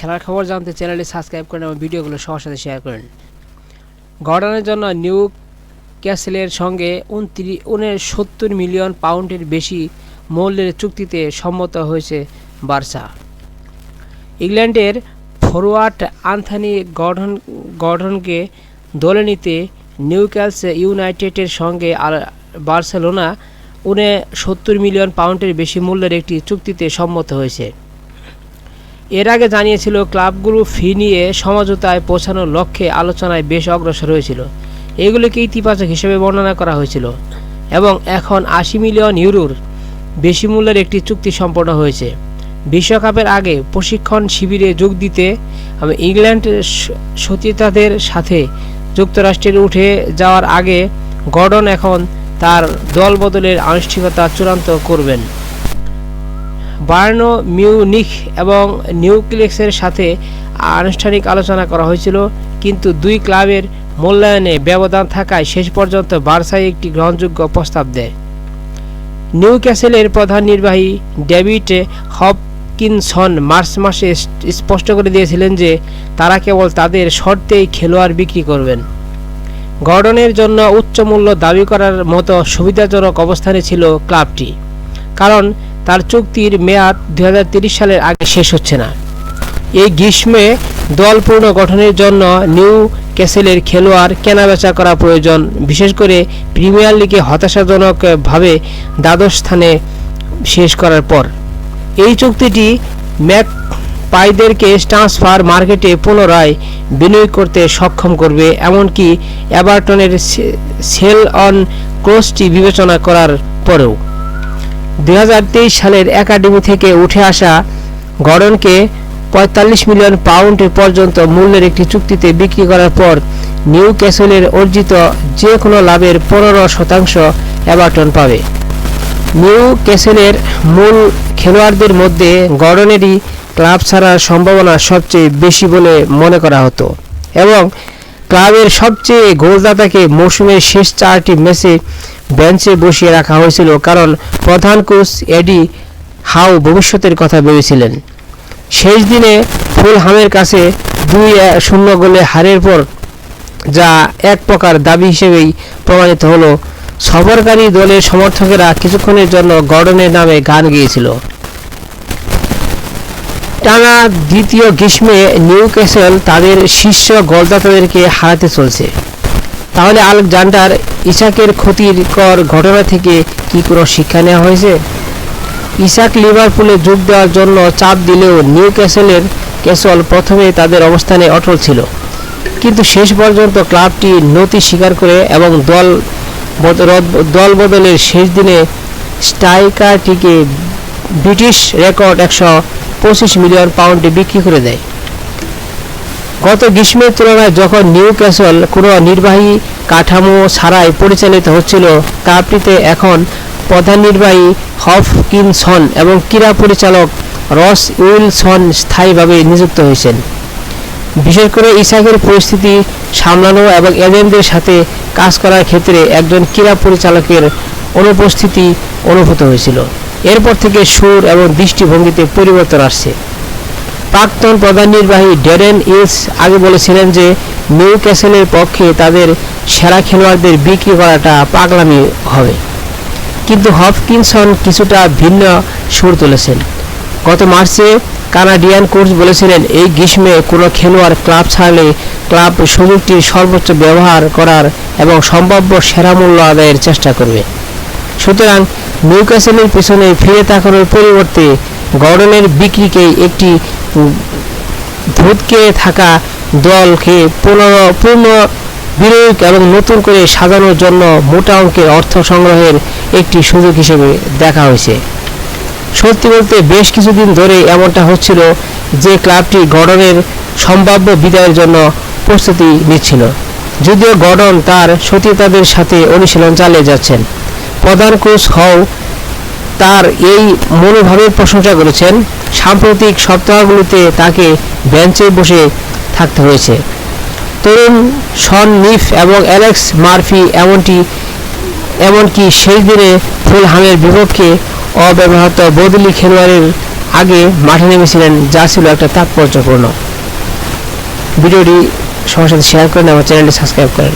খেলার খবর জানতে চ্যানেলটি সাবস্ক্রাইব করেন এবং ভিডিওগুলো সবার সাথে শেয়ার করেন। গর্ডনের জন্য নিউ ক্যাসেলের সঙ্গে 69 মিলিয়ন পাউন্ডের বেশি মূল্যের চুক্তিতে সম্মত হয়েছে বার্সা। ইংল্যান্ডের ফরোয়ার্ড অ্যান্থনি গর্ডনকে দলে নিতে নিউক্যাসল ইউনাইটেডের সঙ্গে বার্সেলোনা 69 মিলিয়ন পাউন্ডের বেশি মূল্যের একটি চুক্তিতে সম্মত হয়েছে। এর আগে জানিয়েছিল ক্লাবগুলো ফি নিয়ে সমঝোতায় পৌঁছানোর লক্ষ্যে আলোচনায় বেশ অগ্রসর হয়েছিল। এগুলিকে ইতিবাচক হিসেবে বর্ণনা করা হয়েছিল এবং এখন 80 মিলিয়ন ইউরোর বেশি মূল্যের একটি চুক্তি সম্পন্ন হয়েছে। বিশ্বকাপের আগে প্রশিক্ষণ শিবিরে যোগ দিতে ইংল্যান্ড সতীর্থদের সাথে যুক্তরাষ্ট্রের উঠে যাওয়ার আগে গর্ডন এখন তার দল বদলের আনুষ্ঠানিকতা চূড়ান্ত করবেন। বায়ার্ন মিউনিখ এবং নিউক্যাসলের সাথে আনুষ্ঠানিক আলোচনা করা হয়েছিল, কিন্তু দুই ক্লাবের মূল্যায়নে ব্যবধান থাকায় শেষ পর্যন্ত বার্সায় একটি গ্রহণযোগ্য প্রস্তাব দেয়। নিউক্যাসলের প্রধান নির্বাহী ডেভিড হপকিনসন মার্চ মাসে স্পষ্ট করে দিয়েছিলেন যে তারা কেবল তাদের শর্তেই খেলোয়াড় বিক্রি করবেন। গর্ডনের জন্য উচ্চ মূল্য দাবি করার মতো সুবিধাজনক অবস্থানে ছিল ক্লাবটি, কারণ তার চুক্তির মেয়াদ 2030 সালের আগে শেষ হচ্ছে না। এই গ্রীষ্মে দল পুনর্গঠনের জন্য নিউক্যাসলের খেলোয়াড় কেনাবেচা করা প্রয়োজন, বিশেষ করে প্রিমিয়ার লিগে হতাশাজনকভাবে দ্বাদশ স্থানে শেষ করার পর। এই চুক্তিটি ম্যাকপাইদেরকে ট্রান্সফার মার্কেটে পুনরায় বিনিয়োগ করতে সক্ষম করবে, এমনকি এভারটনের সেল অন ক্লোজটি বিবেচনা করার পরেও। 2023 সালের একাডেমি থেকে উঠে আসা গর্ডনকে 45 মিলিয়ন পাউন্ড পর্যন্ত মূল্যের একটি চুক্তিতে বিক্রি করার পর নিউক্যাসলের অর্জিত যে কোনো লাভের 15% এভারটন পাবে। নিউক্যাসলের মূল খেলোয়াড়দের মধ্যে গর্ডনেরই ক্লাব ছাড়ার সম্ভাবনা সবচেয়ে বেশি বলে মনে করা হতো এবং ক্লাবের সবচেয়ে গোলদাতাকে মৌসুমের শেষ 4টি ম্যাচে বেঞ্চে বসিয়ে রাখা হয়েছিল, কারণ প্রধান কোচ এডি হাউ ভবিষ্যতের কথা ভেবেছিলেন। শেষ দিনে ফুলহামের কাছে 2-0 গোলে হারের পর, যা এক প্রকার দাবি হিসেবেই প্রমাণিত হলো, সফরকারী দলের সমর্থকেরা কিছুক্ষণের জন্য গর্ডনের নামে গান গেয়েছিল। টানা দ্বিতীয় গ্রীষ্মে নিউক্যাসল তাদের শীর্ষ গোলদাতাদেরকে হারাতে চলছে। তাহলে আলেকজান্ডার ইসাকের ক্ষতিকর ঘটনা থেকে কি কোনো শিক্ষা নেওয়া হয়েছে? ইসাক লিভারপুলে যোগ দেওয়ার জন্য চাপ দিলেও নিউক্যাসল প্রথমে তাদের অবস্থানে অটল ছিল, কিন্তু শেষ পর্যন্ত ক্লাবটি নতি স্বীকার করে এবং দল বদলের শেষ দিনে স্ট্রাইকারটিকে ব্রিটিশ রেকর্ড 125 মিলিয়ন পাউন্ডে বিক্রি করে দেয়। গত গ্রীষ্মের তুলনায় যখন নিউক্যাসল কোনো নির্বাহী কাঠামো ছাড়াই পরিচালিত হচ্ছিল, ক্লাবটিতে এখন প্রধান নির্বাহী হপকিনসন এবং ক্রীড়া পরিচালক রস উইলসন স্থায়ীভাবে নিযুক্ত হয়েছেন। বিশেষ করে ইসাকের পরিস্থিতি সামলানো এবং এজেন্টদের সাথে কাজ করার ক্ষেত্রে একজন ক্রীড়া পরিচালকের অনুপস্থিতি অনুভূত হয়েছিল। এরপর থেকে সুর এবং দৃষ্টিভঙ্গিতে পরিবর্তন আসছে। প্রাক্তন প্রধান নির্বাহী ড্যারেন ইলস আগে বলেছিলেন যে নিউক্যাসলের পক্ষে তাদের সেরা খেলোয়াড়দের বিক্রি করাটা পাগলামি হবে, কিন্তু হপকিনসন কিছুটা ভিন্ন সুর তুলেছেন। গত মার্চে কানাডিয়ান কোচ বলেছিলেন এই গ্রীষ্মে কোনো খেলোয়াড় ক্লাব ছাড়লে ক্লাব সুযোগটির সর্বোচ্চ ব্যবহার করার এবং সম্ভাব্য সেরা মূল্য আদায়ের চেষ্টা করবে। সুতরাং নিউক্যাসলের পেছনে ফিরে তাকানোর পরিবর্তে গর্ডনের বিক্রিকে একটি ধুঁতকে থাকা দলকে পূর্ণ বিনিয়োগ এবং নতুন করে সাজানোর জন্য মোটা অঙ্কের অর্থ সংগ্রহের একটি সুযোগ হিসেবে দেখা হয়েছে। সত্যি বলতে বেশ কিছুদিন ধরে এমনটা হচ্ছিল যে ক্লাবটি গর্ডনের সম্ভাব্য বিদায়ের জন্য প্রস্তুতি নিচ্ছিল, যদিও গর্ডন তার সতীর্থদের সাথে অনুশীলন চালিয়ে যাচ্ছেন। প্রধান কোচ হাউ তার এই মনোভাবের প্রশংসা করেছেন। সাম্প্রতিক সপ্তাহগুলোতে তাকে বেঞ্চে বসে থাকতে হয়েছে। তরুণ শন নিফ এবং অ্যালেক্স মার্ফি এমনকি শেষ দিনে ফুলহামের বিপক্ষে অব্যবহৃত বদলি খেলোয়াড়ের আগে মাঠে নেমেছিলেন, যা ছিল একটা তাৎপর্যপূর্ণ। ভিডিওটি সবার সাথে শেয়ার করেন, আমার চ্যানেলটি সাবস্ক্রাইব করেন।